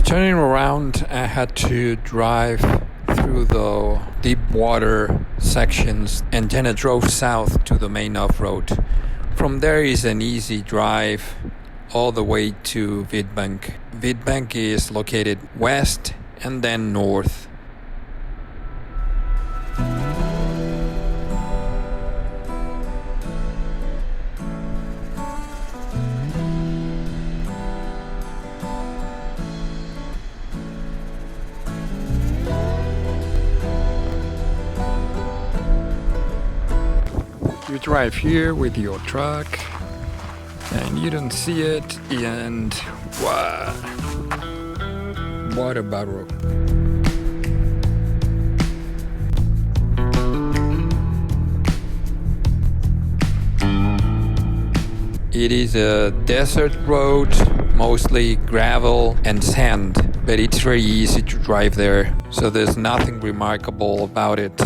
Turning around, I had to drive through the deep water sections and then I drove south to the main off-road. From there is an easy drive all the way to Witbank. Witbank is located west and then north. You drive here with your truck and you don't see it, and wow, what a barrel. It is a desert road, mostly gravel and sand, but it's very easy to drive there, so there's nothing remarkable about it.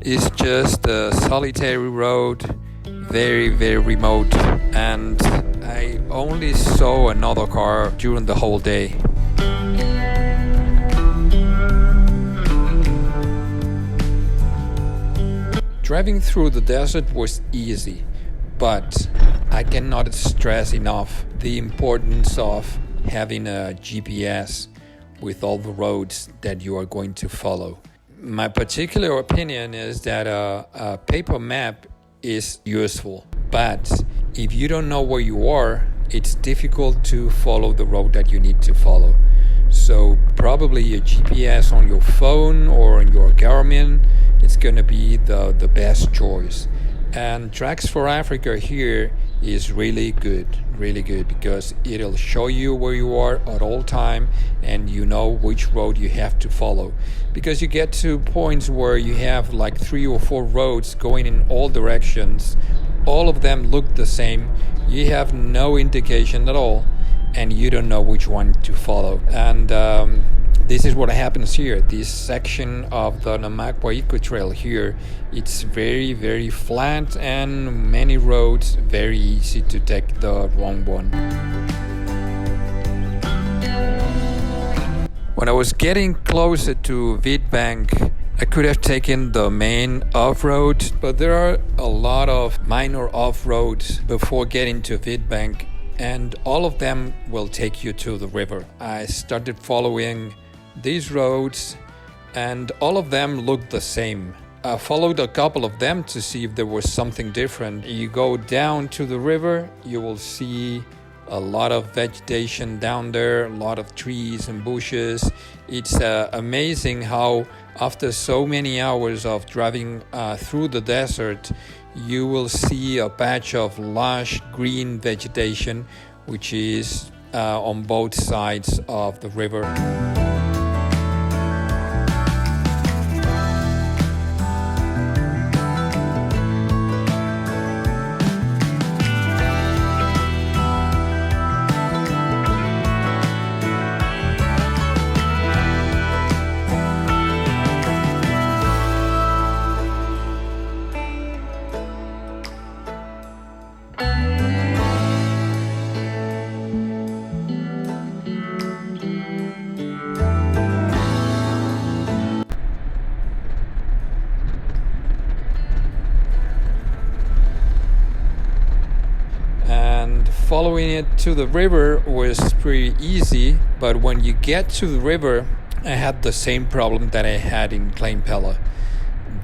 It's just a solitary road, very remote, and I only saw another car during the whole day. Driving through the desert was easy, but I cannot stress enough the importance of having a GPS with all the roads that you are going to follow. My particular opinion is that a paper map is useful, but if you don't know where you are, it's difficult to follow the road that you need to follow. So probably a GPS on your phone or on your Garmin, it's going to be the best choice. And Tracks for Africa here is really good, because it'll show you where you are at all time and you know which road you have to follow. Because you get to points where you have like 3 or 4 roads going in all directions, all of them look the same, you have no indication at all, and you don't know which one to follow. And this is what happens here. This section of the Namakwa Eco Trail here, it's very flat and many roads, very easy to take the wrong one. When I was getting closer to Witbank, I could have taken the main off-road, but there are a lot of minor off-roads before getting to Witbank, and all of them will take you to the river. I started following these roads and all of them looked the same. I followed a couple of them to see if there was something different. You go down to the river, you will see a lot of vegetation down there, a lot of trees and bushes. It's amazing how after so many hours of driving through the desert, you will see a patch of lush green vegetation which is on both sides of the river. Following it to the river was pretty easy, but when you get to the river, I had the same problem that I had in Kleinpella.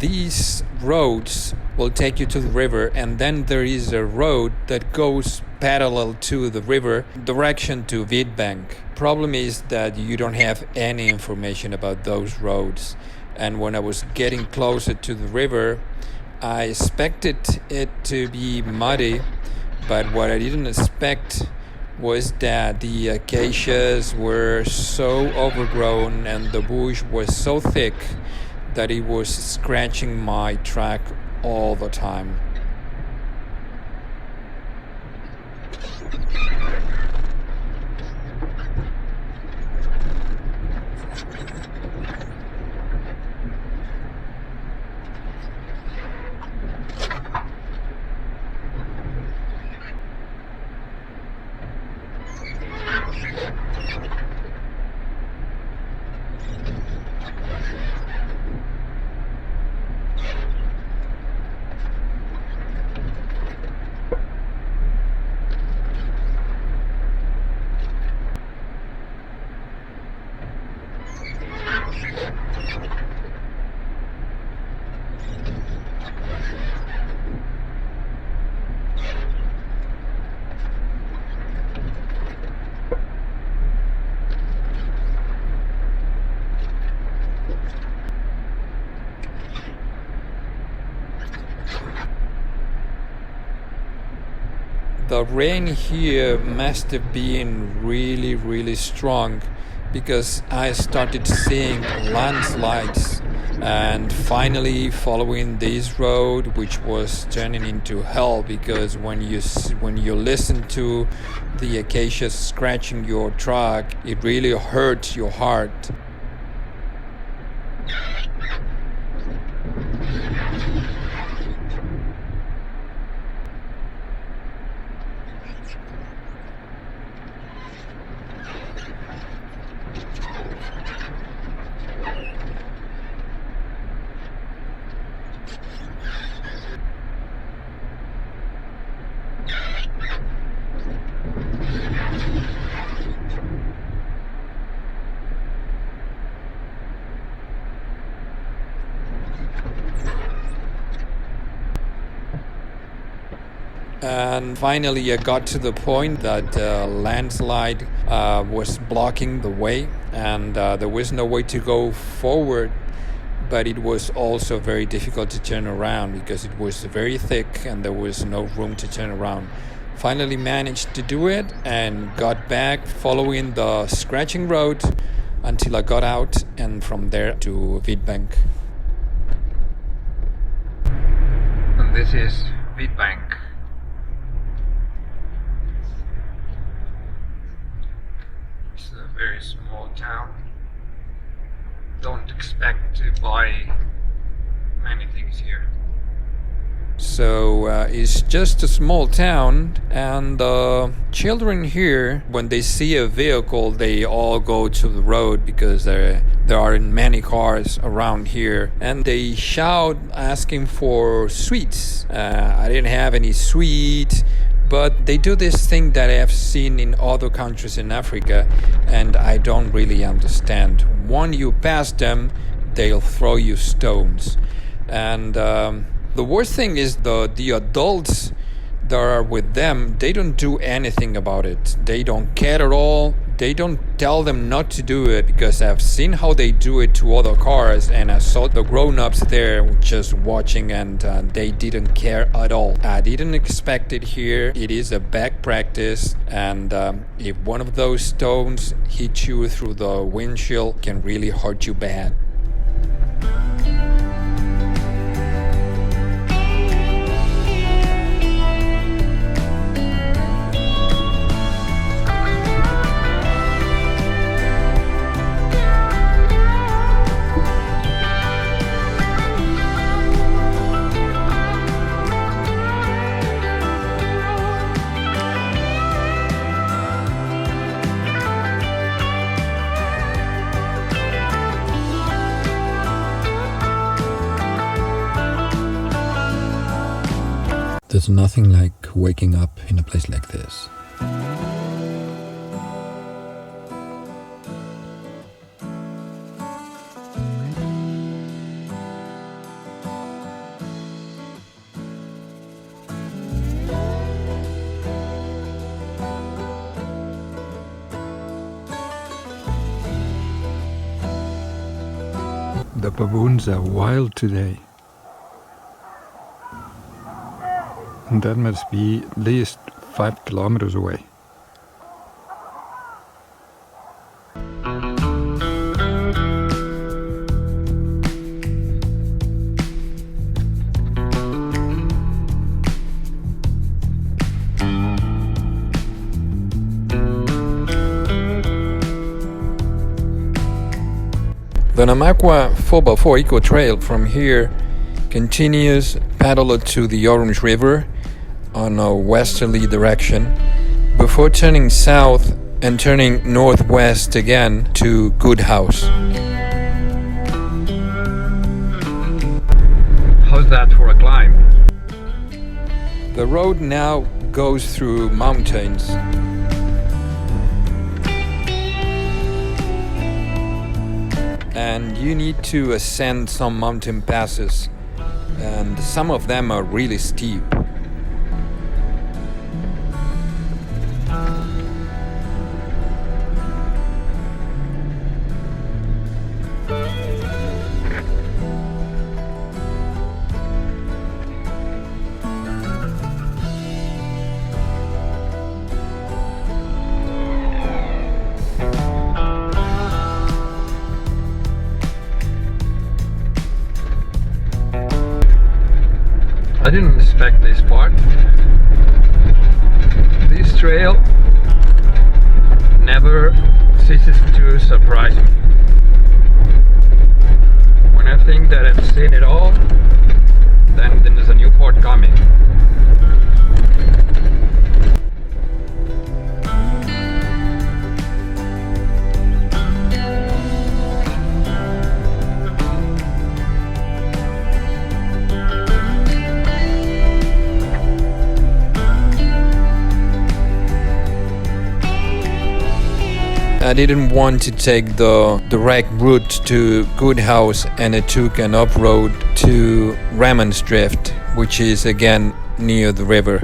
These roads will take you to the river, and then there is a road that goes parallel to the river, direction to Witbank. Problem is that you don't have any information about those roads. And when I was getting closer to the river, I expected it to be muddy, but what I didn't expect was that the acacias were so overgrown and the bush was so thick that it was scratching my track all the time. The rain here must have been really, really strong because I started seeing landslides, and finally following this road, which was turning into hell because when you listen to the acacias scratching your truck, it really hurts your heart. And finally, I got to the point that the landslide was blocking the way, and there was no way to go forward. But it was also very difficult to turn around because it was very thick and there was no room to turn around. Finally managed to do it and got back following the scratching road until I got out, and from there to Witbank. And this is Witbank. It's a very small town. Don't expect to buy many things here. So it's just a small town, and children here, when they see a vehicle, they all go to the road because there are many cars around here, and they shout asking for sweets. I didn't have any sweet, but they do this thing that I have seen in other countries in Africa, and I don't really understand. When you pass them, they'll throw you stones. And the worst thing is the adults that are with them, they don't do anything about it. They don't care at all. They don't tell them not to do it because I've seen how they do it to other cars, and I saw the grown-ups there just watching, and they didn't care at all. I didn't expect it here. It is a bad practice, and if one of those stones hits you through the windshield, it can really hurt you bad. There's nothing like waking up in a place like this. The baboons are wild today. And that must be at least 5 kilometers away. The Namaqua 4x4 Eco Trail from here continues parallel to the Orange River on a westerly direction before turning south and turning northwest again to Good House. How's that for a climb? The road now goes through mountains. And you need to ascend some mountain passes, and some of them are really steep. I didn't expect this part. This trail never ceases to surprise me. When I think that I've seen it all, then there's a new part coming. I didn't want to take the direct route to Good House, and I took an off-road to Ramon's Drift, which is again near the river.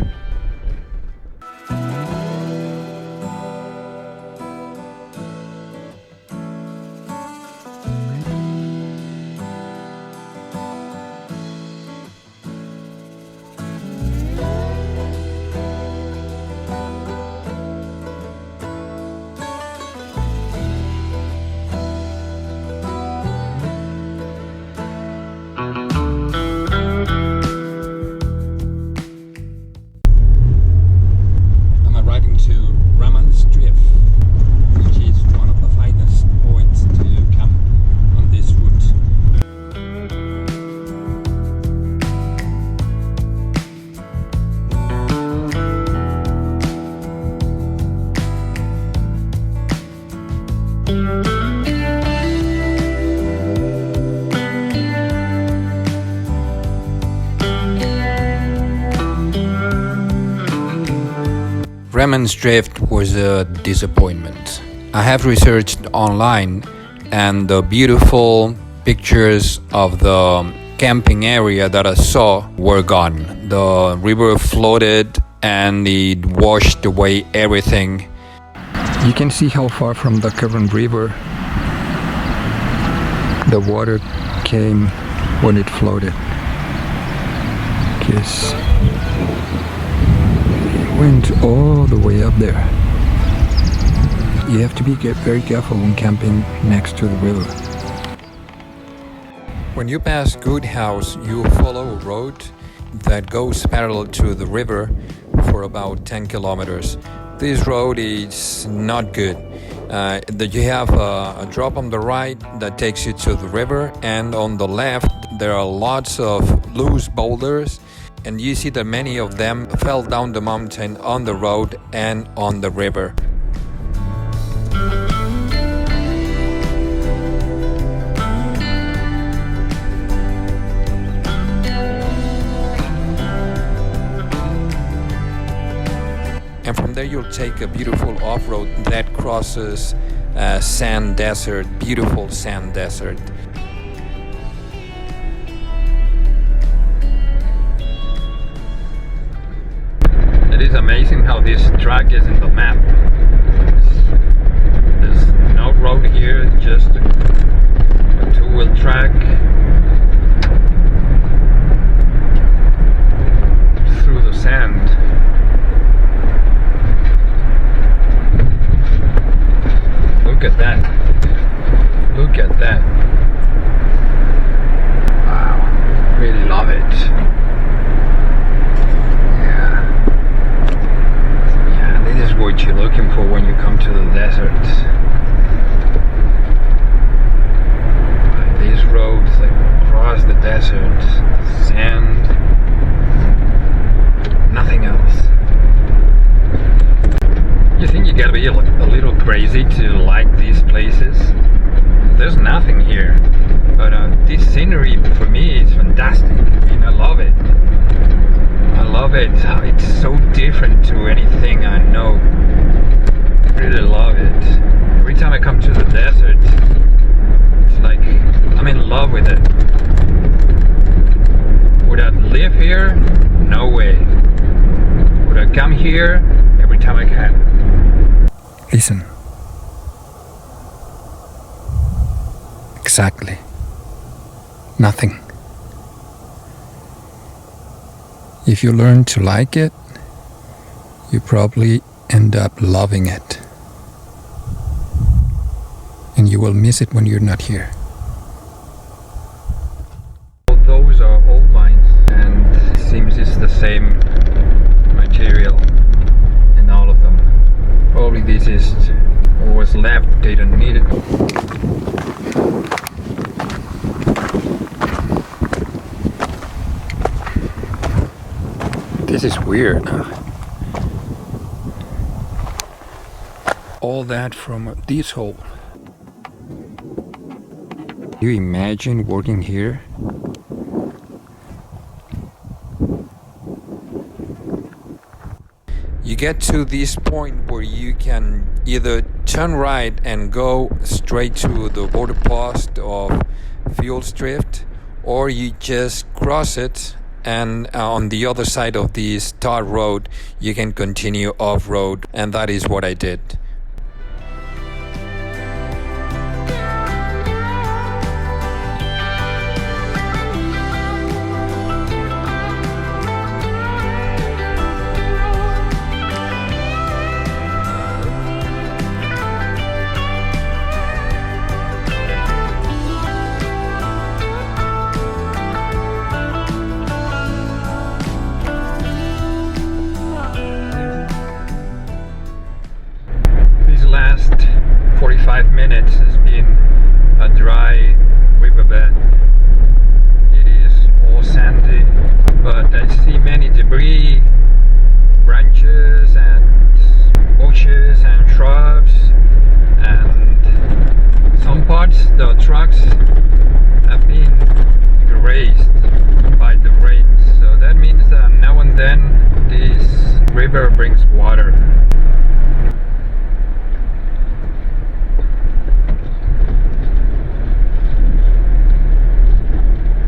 Ramon's Drift was a disappointment. I have researched online, and the beautiful pictures of the camping area that I saw were gone. The river flooded and it washed away everything. You can see how far from the current river the water came when it flooded. Because went all the way up there. You have to be very careful when camping next to the river. When you pass Good House, you follow a road that goes parallel to the river for about 10 kilometers. This road is not good. You have a drop on the right that takes you to the river, and on the left there are lots of loose boulders, and you see that many of them fell down the mountain on the road and on the river. And from there you'll take a beautiful off-road that crosses sand desert, beautiful sand desert. It is amazing how this track is in the map. There's no road here, just a two-wheel track through the sand. Look at that. Look at that. Wow. Really love it. This is what you're looking for when you come to the desert. These roads that cross the desert, sand, nothing else. You think you gotta be a little crazy to like these places? There's nothing here, but this scenery for me is fantastic. I mean, I love it. I love it. It's so different to anything I know. I really love it. Every time I come to the desert, it's like I'm in love with it. Would I live here? No way. Would I come here every time I can? Listen. Exactly. Nothing. If you learn to like it, you probably end up loving it. And you will miss it when you're not here. Those are old mines, and it seems same material in all of them. Probably this is what was left, they don't need it. This is weird. All that from this hole. You imagine working here? You get to this point where you can either turn right and go straight to the border post of Fjordstrift, or you just cross it and on the other side of this tar road you can continue off-road, and that is what I did. Last 45 minutes has been a dry riverbed. It is all sandy, but I see many debris, branches and bushes and shrubs, and some parts the trucks have been erased by the rains, so that means that now and then this river brings water.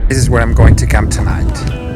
This is where I'm going to camp tonight.